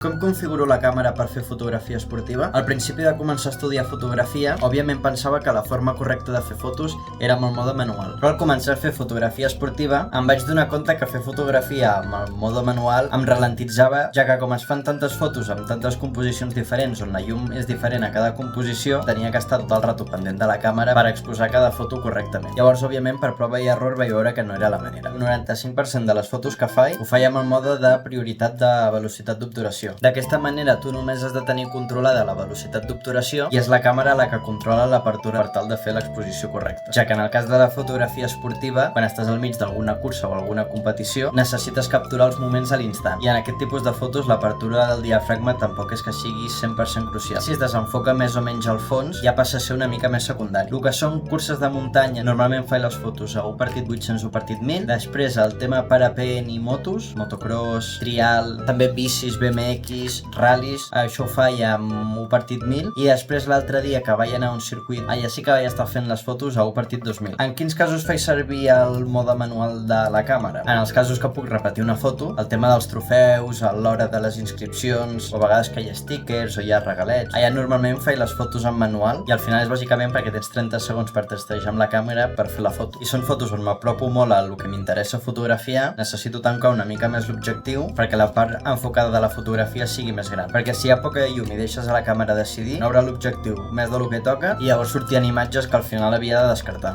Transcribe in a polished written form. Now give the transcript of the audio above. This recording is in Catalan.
Com configuro la càmera per fer fotografia esportiva? Al principi de començar a estudiar fotografia, òbviament pensava que la forma correcta de fer fotos era amb el mode manual. Però al començar a fer fotografia esportiva, em vaig donar compte que fer fotografia amb el mode manual em ralentitzava, ja que com es fan tantes fotos amb tantes composicions diferents on la llum és diferent a cada composició, tenia que estar tot el rato pendent de la càmera per exposar cada foto correctament. Llavors, òbviament, per prova i error vaig veure que no era la manera. El 95% de les fotos que faig ho faig amb el mode de prioritat de velocitat d'obturació. D'aquesta manera tu només has de tenir controlada la velocitat d'obturació i és la càmera la que controla l'apertura per tal de fer l'exposició correcta. Ja que en el cas de la fotografia esportiva, quan estàs al mig d'alguna cursa o alguna competició, necessites capturar els moments a l'instant. I en aquest tipus de fotos l'apertura del diafragma tampoc és que sigui 100% crucial. Si es desenfoca més o menys al fons, ja passa a ser una mica més secundari. El que són curses de muntanya, normalment faig les fotos a 1:800, 1:1000. Després el tema parapent i motos, motocross, trial, també bicis, BMX, ral·lis, això ho faig amb 1:1000 i després l'altre dia que vaig anar a un circuit, allà sí que vaig estar fent les fotos a 1:2000. En quins casos faig servir el mode manual de la càmera? En els casos que puc repetir una foto, el tema dels trofeus, a l'hora de les inscripcions, o a vegades que hi ha stickers o hi ha regalets. Allà normalment faig les fotos en manual i al final és bàsicament perquè tens 30 segons per testejar amb la càmera per fer la foto. I són fotos on m'apropo molt al que m'interessa fotografiar, necessito tancar una mica més l'objectiu perquè la part enfocada de la fotografia sigui més gran. Perquè si hi ha poca llum i deixes a la càmera decidir, no obre l'objectiu més del que toca i llavors sortien imatges que al final havia de descartar.